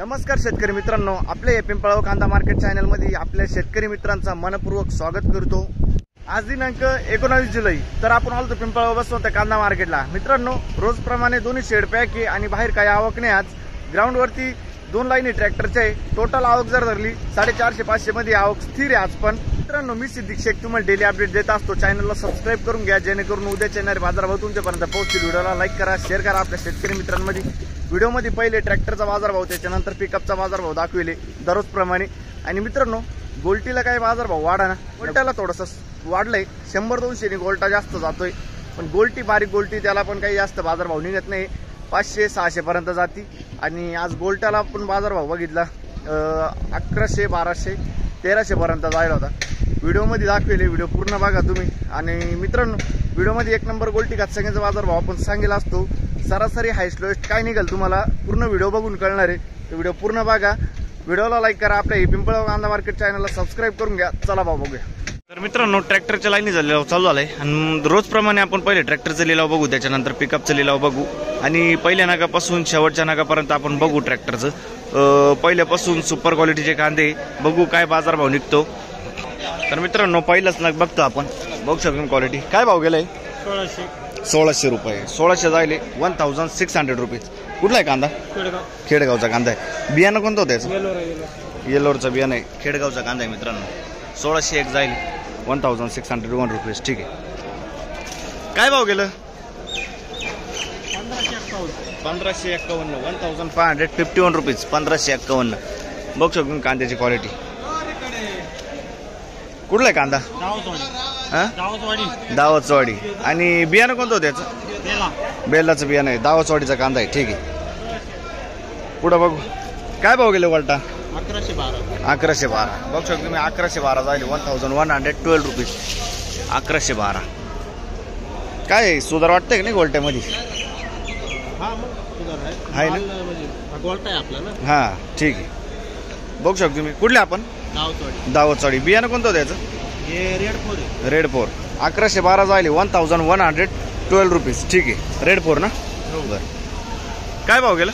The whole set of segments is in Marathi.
नमस्कार शेतकरी मित्रांनो, आपल्या या पिंपळगाव कांदा मार्केट चॅनल मध्ये आपल्या शेतकरी मित्रांचा मनपूर्वक स्वागत करतो। आज दिनांक 19 जुलै तर आपण आलो पिंपळगाव बसवंत कांदा मार्केटला। मित्रांनो, रोजप्रमाणे दोन्ही शेड पॅक आहे आणि बाहेर काही आवक नाही। आज ग्राउंड वरती दोन लाईनी ट्रॅक्टरचे टोटल आवक जर धरली 450-500 मध्ये आवक स्थिर आहे आज पण। मित्रांनो, मी सिद्दीक शेख तुम्हाला डेली अपडेट देत असतो। चॅनलला सबस्क्राइब करून घ्या जेणेकरून उद्याच्या येणारे बाजारभाव तुमच्यापर्यंत पोहोचतील। व्हिडिओला लाईक करा, शेअर करा आपल्या शेतकरी मित्रांमध्ये। व्हिडिओमध्ये पहिले ट्रॅक्टरचा बाजारभाव, त्याच्यानंतर पिकअपचा बाजारभाव दाखविले दररोज प्रमाणे। आणि मित्रांनो, गोल्टीला काय बाजारभाव वाढा ना, गोल्टाला थोडंसं वाढलंय, 100-200 ने गोल्टा जास्त जातोय। पण गोल्टी बारीक गोल्टी त्याला पण काही जास्त बाजारभाव निघत नाही, 500-600 पर्यंत जाती। आणि आज गोल्टाला आपण बाजारभाव बघितला 1100, 1200, 1300 पर्यंत जायला होता। व्हिडिओमध्ये दाखवले, व्हिडिओ पूर्ण बघा तुम्ही। आणि मित्रांनो, व्हिडिओमध्ये एक नंबर गोल्टी कातसंग्याचा बाजारभाव आपण सांगेल असतो। सरासरी हायस्ट लोएस्ट काय निघेल तुम्हाला पूर्ण व्हिडिओ बघून कळणार आहे। व्हिडिओ पूर्ण बघा, व्हिडिओला लाईक करा, आपल्या पिंपळगाव कांदा मार्केट चॅनलला सबस्क्राइब करून घ्या। चला भाऊ बघूया। तर मित्रांनो, ट्रॅक्टरच्या लाईनी लिलाव चालू झालाय आणि रोजप्रमाणे आपण पहिले ट्रॅक्टरचा लिलाव बघू, त्याच्यानंतर पिकअपचा लिलाव बघू आणि पहिल्या नागापासून शेवटच्या नागापर्यंत आपण बघू ट्रॅक्टरचं। पहिल्यापासून सुपर क्वालिटीचे कांदे बघू काय बाजारभाव निघतो। तर मित्रांनो, पहिलाच नाग बघतो आपण, बघू शकतो क्वालिटी। काय भाव गेलाय? 1600 रुपये। 1600 जायले 1600 रुपीज। कुठला आहे कांदा? खेडगावचा कांदा आहे। बियाणं कोणतं होतं? येलोरचा बियाणं आहे, खेडगावचा कांदा आहे मित्रांनो। 1601 जाईल 1601 रुपीज। ठीक आहे। काय भाव गेलं? 1551, 1551 रुपीज, 1551। बघू शकतो कांद्याची क्वालिटी। कुठला आहे कांदा? दावतवाडी। आणि बियाणं कोणतं होतं त्याचं? बेलाचं बियाणं आहे, दावतवाडीचा कांदा आहे। ठीक आहे, पुढं बघू। काय भाव गेले वलटा? 1112। बघू शकतो तुम्ही, 1112 जाईल 1112 रुपीज, 1112। काय सुधार वाटतंय की नाही गोल्ट्यामध्ये? आहे ना? हा, ठीक आहे। बघू शकतो तुम्ही, कुठले आपण? दावतवाडी। बियाणं कोणतं होतं त्याचं? रेड 4। 1112 जायले 1112 रुपीज। ठीक आहे, रेड 4 ना? बरं। काय भाव गेला?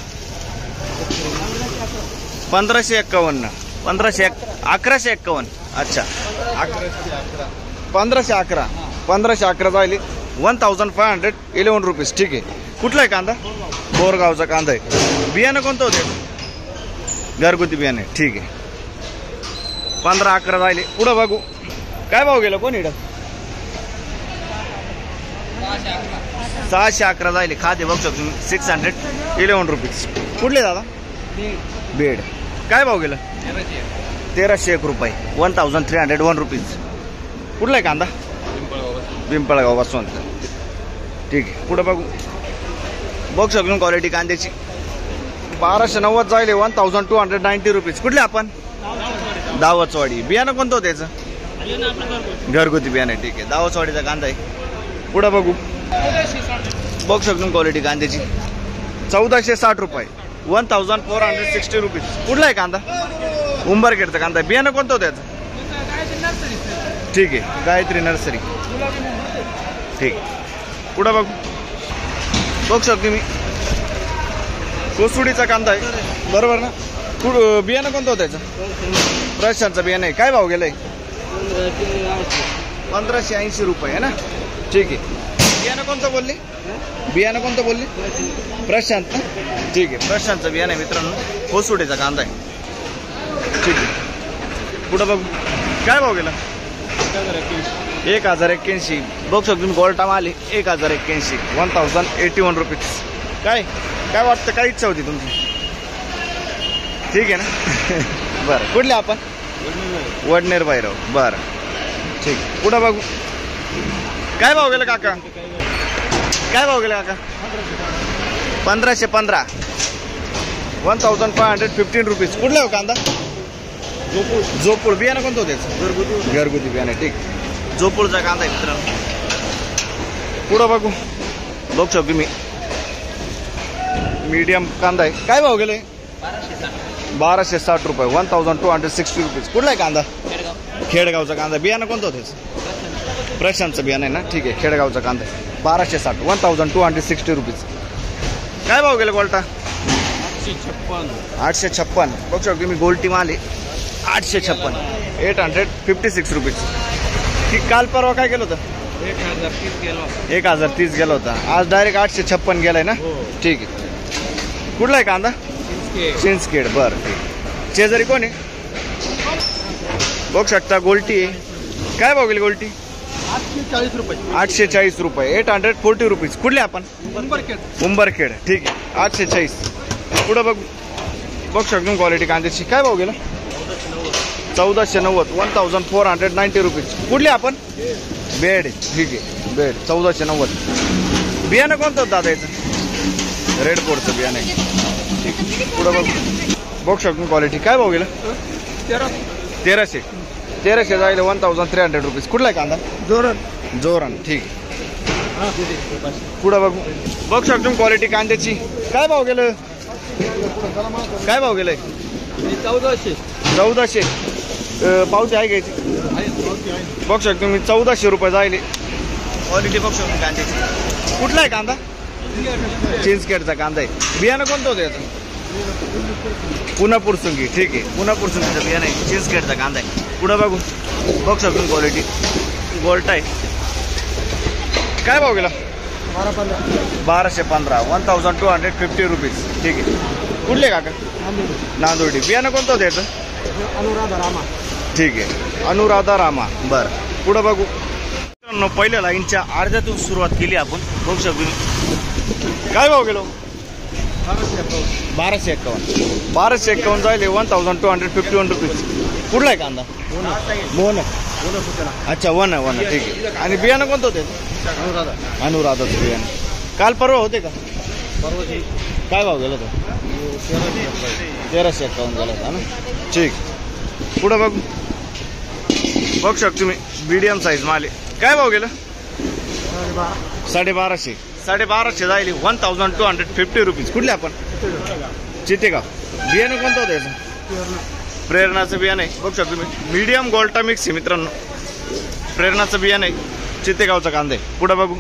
1551, 1151। अच्छा, 1511, 1511 जायले 1511 रुपीज। ठीक आहे। कुठला आहे कांदा? बोरगावचा कांदा आहे। बियाणं कोणतं होतं? घरगुती बियाणं आहे। ठीक आहे, 1511 जायले। पुढं बघू। काय भाव गेला कोण इकडं? 611 जायले खादे। बघू शकतो तुम्ही, 611 रुपीज। कुठले दादा? बेड। काय भाव गेला? 1301 रुपये, 1301 रुपीज। कुठला आहे कांदा? पिंपळगाव बसवंत। ठीक आहे, पुढं बघू। बघू शकतो क्वालिटी कांद्याची। 1290 जायले 1290 रुपीज। कुठले आपण? दावतवाडी। बियाणं कोणतं होतं त्याचं? घरगुती बियाणं आहे। ठीक आहे, दावतवाडीचा कांदा आहे। पुढं बघू। बघू शकतो क्वालिटी कांद्याची। 1460 रुपये, 1460 रुपीज। कुठला आहे कांदा? उंबरखेडचा कांदा आहे। बियाणं कोणतं होतं त्याचं? ठीक आहे, गायत्री नर्सरी। ठीक, पुढं बघू। बघू शकतो मी, कोसुडीचा कांदा आहे, बरोबर ना? बियाणं कोणतं होतं त्याचं? प्रशांतचं बियाणं आहे। काय भाव गेलाय? 1580 रुपये आहे ना? ठीक आहे। बियाणं कोणतं बोलले? बियाणं कोणतं बोलले? प्रशांत ना? ठीक आहे, प्रशांतचं बियाणं आहे मित्रांनो, कोसुडीचा कांदा आहे। ठीक आहे, पुढं बघू। काय भाव गेला? 1081। बघू शकतो तुम्ही, गोल्टा माल 1081, 1081 रुपीज। काय काय वाटतं? काय इच्छा होती तुमची? ठीक आहे ना? बरं, कुठले आपण? वडनेर बाहेर। बरं, ठीक। पुढं बघू। काय भाव गेला काका? काय भाव गेला काका? 1515, 1515 रुपीज। कुठला हो कांदा? जोपूळ। बियाणं कोणतं होतं त्याचं? घरगुती बियाणं आहे। ठीक, जोपूळचा कांदा आहे मित्रांनो। पुढं बघू। बघू शकतो मी, मीडियम कांदा आहे। काय भाव गेले? 1260 रुपये, 1260 रुपीज। कुठला आहे कांदा? खेडगावचा कांदा। बियाणं कोणतं होतं? प्रशांतचं बियाणं आहे ना? ठीक आहे, खेडगावचा कांदा 1260, 1260 रुपीज। काय भाव गेला गोल्टा? 856 बघू शकतो तुम्ही गोल्टी माल आहे 856 856 रुपीज. की काल परवा काय केलं होतं 1030 गेला होता. आज डायरेक्ट 856 गेलाय ना. ठीक आहे. कुठला आहे कांदा चिंचखेड. बरं ठीक. शेजारी कोण आहे बघू शकता गोल्टी आहे. काय भाव गेली गोल्टी 840 रुपये 840 रुपीज. कुठले आपण उंबरखेड. ठीक आहे 840. पुढं बघू शकतो क्वालिटी कांद्याची. काय भाव गेला 1490 1490 रुपीज. कुठले आपण बेड. ठीक आहे बेड 1490. बियाणं कोणतं होतं दादा याचं रेड कोडचं बियाणं आहे. ठीक. पुढं बघू शकतो क्वालिटी. काय भाव गेला 1300 जायला 1300 रुपीज. कुठला आहे कांदा जोरण. ठीक आहे. पुढं बघू शकतो क्वालिटी कांद्याची. काय भाव गेलं गेलंय 1400. पावती आहे घ्यायची बघू शकतो मी 1400 रुपये जायले. क्वालिटी बघू शकतो कांद्याची. कुठला आहे कांदा चिंचखेडचा कांदा आहे. बियाणं कोणतं होतं याचं पुन्हा पुरसुंगी. ठीक आहे पुन्हा पुरसुंगीचं बियाणं आहे. चिंचखेडचा कांदा आहे. पुढं बघू शकतो क्वालिटी गोल्ट आहे. काय भाव गेला 1215 1250 रुपीज. ठीक आहे. कुठले काका नांदोडी. बियाणं कोणतं होतं याचं ठीक आहे अनुराधा रामा. बरं पुढं बघू. पहिल्या लाईनच्या अर्ध्यातून सुरुवात केली आपण. बघू शकतो. काय भाव गेलो 1251 जायले 1251 रुपीज. कुठला आहे कांदा मोहन. अच्छा वन. ठीक आहे. आणि बियाणं कोणतं होते अनुराधाचं बियाणं. काल परवा होते का काय भाव गेला तो 1351 गेला होता ना. ठीक. पुढं बघू शकतो तुम्ही मीडियम साईज माल. काय भाव गेलं 1250 जायली 1250 रुपीज. कुठले आपण चितेगाव. बियाणं कोणतं होतं याचं प्रेरणाचं बियाणं आहे. बघू शकतो तुम्ही मीडियम गोल्टा मिक्स आहे मित्रांनो. प्रेरणाचं बियाणं आहे चितेगावचा कांदा आहे. पुढं बघू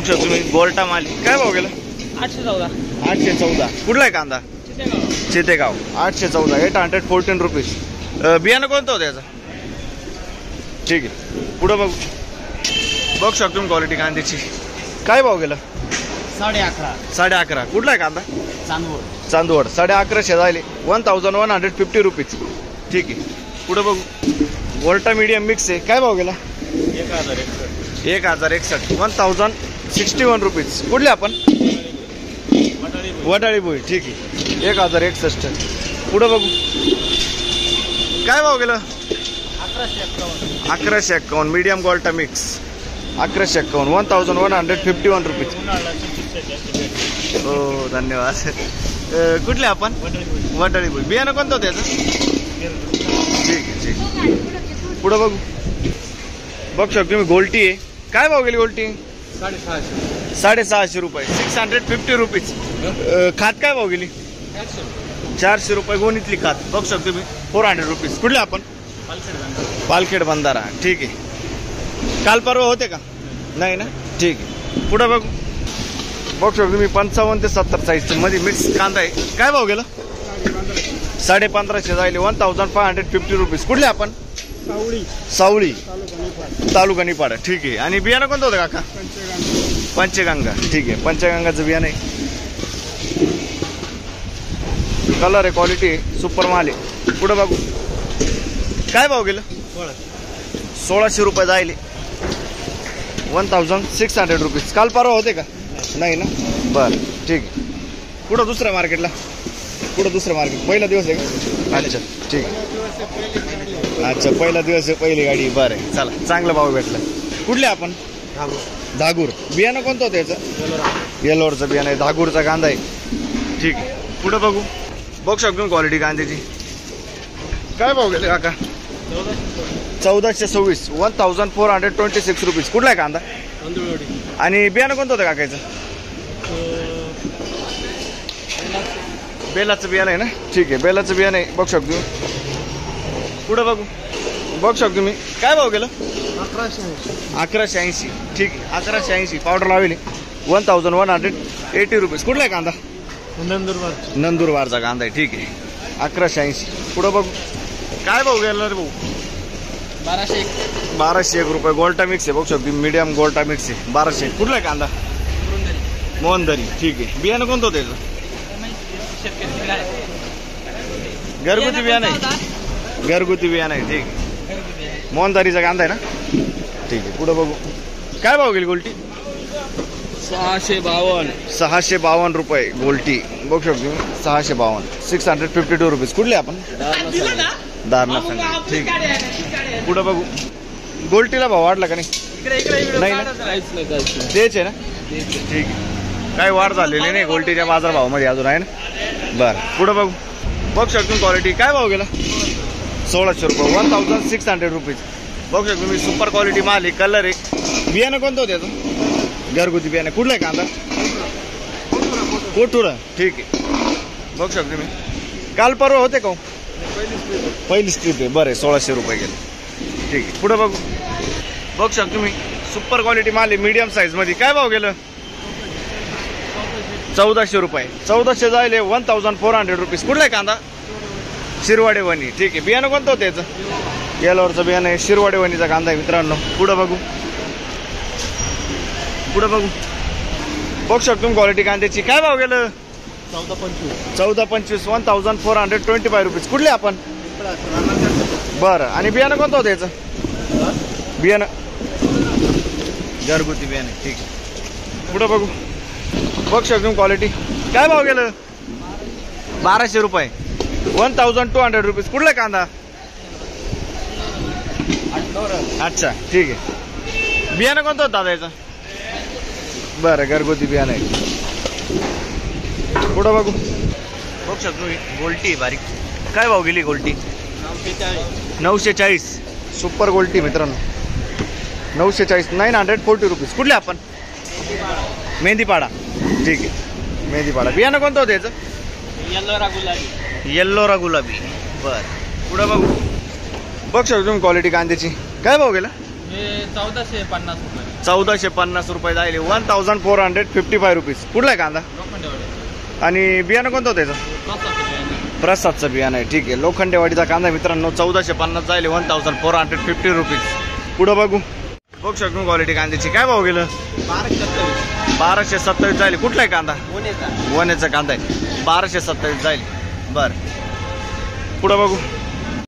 शकतो तुम्ही गोल्टा माल. काय भाव गेला 814. कुठला आहे कांदा चितेगाव 814 814 रुपीज. बियाणं कोणतं होतं याचं ठीक आहे. पुढं बघू शकतो तुम्ही क्वालिटी कांद्याची. काय भाव गेला 11.5. कुठला आहे कांदा चांदवड 1150 जायले 1150 रुपीज. ठीक आहे. पुढं बघू गोल्टा मीडियम मिक्स आहे. काय भाव गेला 1061 1061 रुपीज. कुठले आपण वडाळी बोई. ठीक आहे 1061. पुढं बघू काय भाव गेलं 1151 मीडियम गोल्टा मिक्स 1151 1151 रुपीज. हो धन्यवाद. कुठले आपण वडाळी बोई. बियाणं कोणतं होतं याचं ठीक आहे. पुढं बघू शकतो तुम्ही गोल्टी आहे. काय भाव गेली गोल्टी 650 रुपये 650 रुपीज. खात काय भाव गेली 400 रुपये गोणीतली खात. बघू शकतो तुम्ही 400 रुपीज. कुठले आपण पालखेड बंधारा. ठीक आहे. काल परवा होते का नाही ना. ठीक आहे. पुढं बघू शकतो तुम्ही 55 ते 70 साईज मध्ये मिक्स कांदा आहे. काय भाव गेला 1550 जायले 1550 रुपीज. कुठले आपण सावळी तालुका निपाड. ठीक आहे. आणि बियाणं कोणतं होतं काका पंचगंगा. ठीक आहे पंचगंगाचं बियाणं आहे. कलर आहे क्वालिटी आहे सुपर माल आहे. पुढं बघू काय भाव गेलं 1600 रुपये जायले 1600 रुपीज. काल परवा होते का नाही ना. बरं ठीक आहे. पुढं दुसऱ्या मार्केट पहिला दिवस आहे का. अच्छा ठीक आहे. अच्छा पहिला दिवस आहे पहिली गाडी. बरं आहे चला चांगला भाव भेटला. कुठले आपण धागूर. बियाणं कोणतं होतं याचं येलोरचं बियाणं आहे. धागूरचा कांदा आहे. ठीक आहे. पुढं बघू शकतो क्वालिटी कांद्याची. काय भाव गेले काका 1426 1426 रुपीज. कुठला आहे कांदा आणि बियाणं कोणतं होतं काकायचं बेलाचं बियाणं आहे ना. ठीक आहे बेलाचं बियाणं आहे. बघू शकतो पुढं बघू शकतो मी. काय भाव गेलं 1180. ठीक आहे 1180 पावडर लावली 1180 रुपीज. कुठला आहे कांदा नंदुरबारचा कांदा आहे, ठीक आहे. 1180. पुढं बघू काय भाऊ गेला रे भाऊ? 1201 रुपये. गोल्टा मिक्स आहे बघू शकतो, मीडियम गोल्टा मिक्स आहे. 1200. कुठला आहे कांदा? मोहनदरी, ठीक आहे. बियाणं कोणतं होतं त्याचं? घरगुती बियाणं आहे. घरगुती बियाणं आहे, ठीक आहे. मोहनदारीचा कांदा आहे ना, ठीक आहे. पुढं बघू काय भाव गेली गोल्टी? 652 रुपये गोल्टी बघू शकतो. 652. 652 रुपीज. कुठले आपण? दारणा सांगली, ठीक आहे. पुढं बघू गोल्टीला भाव वाढला का नाही? नाही ना, तेच आहे ना, ठीक आहे. काही वाढ झालेली नाही गोल्टीच्या बाजारभावामध्ये अजून, आहे ना. बरं पुढं बघू बघू शकतो क्वालिटी काय भाव गेला? 1600 रुपये. 1600 रुपीज बघू शकतो मी. सुपर क्वालिटी माल आहे, कलर आहे. बियाणं कोणतं होतं त्याचं? घरगुती बियाणं. कुठलं आहे कांदा? कोठुरा, ठीक आहे. बघू शकतो मी. काल परवा होते का? पहिली स्ट्रीप आहे, बरं आहे. 1600 रुपये गेले, ठीक आहे. पुढं बघू बघू शकतो मी. सुपर क्वालिटी माल आहे, मीडियम साईजमध्ये. काय भाव गेलं? 1400 रुपये. 1400 जायले. 1400 रुपीज. कुठला आहे कांदा? शिरवाडे वणी, ठीक आहे. बियाणं कोणतं होतं याचं? येलोरचं बियाणं आहे. शिरवाडे वणीचा कांदा आहे मित्रांनो. पुढं बघू बघू शकतो क्वालिटी कांद्याची. काय भाव गेलं? 1425. 1425 रुपीज. कुठले आपण? बरं. आणि बियाणं कोणतं होतं याचं? बियाणं घरगुती बियाणं, ठीक आहे. पुढं बघू बघू शकतो क्वालिटी. काय भाव गेलं? 1200 रुपये. 1200 रुपीज. कुठला कांदा? अच्छा, ठीक आहे. बियाणं कोणतं होतं दादा याचं? बरं, घरगुती बियाणं आहे. पुढं बघू शकतो गोल्टी बारीक. काय भाव गेली गोल्टी? 940. सुपर गोल्टी मित्रांनो. 940. 940 रुपीज. कुठले आपण? मेहंदीपाडा, ठीक आहे. मेहंदीपाडा. बियाणं कोणतं होतं याचं? येल्लोरा गुलाबी. बरं पुढं बघू शकतो क्वालिटी कांद्याची. काय भाव गेला? 1450 रुपये जायले. 1455 रुपीज. कुठला आहे कांदा? आणि बियाणं कोणतं होतं याचं? प्रसादचं बियाणं आहे, ठीक आहे. लोखंडेवाडीचा कांदा मित्रांनो. 1450 जायले. 1450 रुपीज. पुढं बघू शकतो क्वालिटी कांद्याची. काय भाव गेलं? 1227 जायले. कुठला आहे कांदा? वनेचा कांदा आहे. 1227 जायले. बरं पुढं बघू